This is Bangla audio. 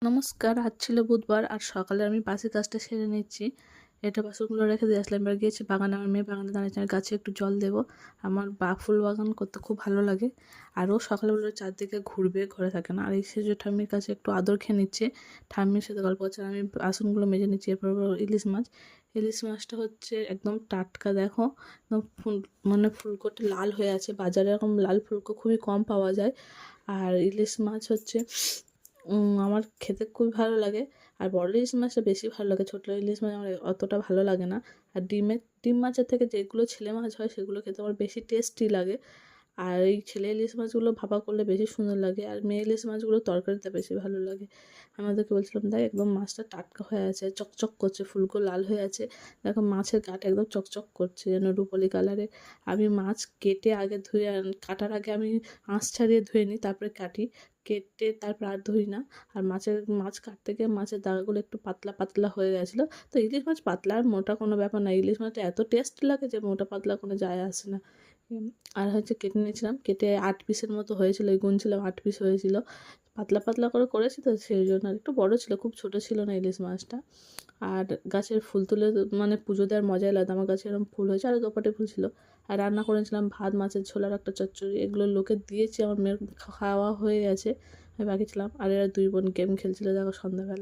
নমস্কার। আজ ছিল বুধবার আর সকালে আমি বাসি কাজটা সেরে নিচ্ছি। এটা বাসনগুলো রেখে দিয়ে আসলাম। এবার গিয়েছি বাগানে, আমার মেয়ে বাগানে দাঁড়িয়েছে, আমি গাছে একটু জল দেবো। আমার ফুল বাগান করতে খুব ভালো লাগে। আর ও সকালবেলা চারদিকে ঘুরবে, ঘরে থাকে না। আর এসে যে ঠাম্মির কাছে একটু আদর খেয়ে নিচ্ছে, ঠাম্মির সাথে গল্প করছে। আর আমি বাসনগুলো মেজে নিচ্ছি। এরপর ইলিশ মাছ, ইলিশ মাছটা হচ্ছে একদম টাটকা, দেখো একদম ফুলকোটি লাল হয়ে আছে। বাজারে এরকম লাল ফুলকো খুবই কম পাওয়া যায়। আর ইলিশ মাছ হচ্ছে আমার খেতে খুবই ভালো লাগে। আর বড় ইলিশ মাছটা বেশি ভালো লাগে, ছোটো ইলিশ মাছ আমার অতটা ভালো লাগে না। আর ডিম মাছের থেকে যেগুলো ছেলে মাছ হয় সেগুলো খেতে আমার বেশি টেস্টি লাগে। আর এই ছেলে ইলিশ মাছগুলো ভাপা করলে বেশি সুন্দর লাগে, আর মেয়ে ইলিশ মাছগুলো তরকারিতে বেশি ভালো লাগে। আমাদেরকে বলছিলাম, দেখ একদম মাছটা টাটকা হয়ে আছে, চকচক করছে, ফুলকো লাল হয়ে আছে। দেখো মাছের গাটা একদম চকচক করছে, যেন রুপোলি কালারের। আমি মাছ কেটে আগে ধুয়ে কাটার আগে আমি আঁশ ছাড়িয়ে ধুয়ে নিই, তারপরে কাটি। কেটে তারপর আর ধুই না। আর মাছ কাটতে গিয়ে মাছের দাগাগুলো একটু পাতলা পাতলা হয়ে গেছিলো। তো ইলিশ মাছ পাতলা আর মোটা কোনো ব্যাপার না, ইলিশ মাছটা এত টেস্ট লাগে যে মোটা পাতলা কোনো যায় আসে না। আর হচ্ছে কেটে নিয়েছিলাম, কেটে 8 পিসের মতো হয়েছিল, এই গুনছিলাম 8 পিস হয়েছিল। পাতলা পাতলা করে করেছি তো সেই জন্য। আর একটু বড়ো ছিল, খুব ছোটো ছিল না ইলিশ মাছটা। আর গাছের ফুল তুলে পুজো দেওয়ার মজাই আলাদা। আমার গাছে এরকম ফুল হয়েছে, আর দোপাটি ফুল ছিল। আর রান্না করেছিলাম ভাত, মাছের ঝোল আর একটা চচ্চড়ি। এগুলো লোকে দিয়েছি, আমার মেয়ের খাওয়া হয়ে গেছে, আমি বাকি ছিলাম। আর এরা 2 বোন গেম খেলছিল, দেখো সন্ধ্যাবেলা।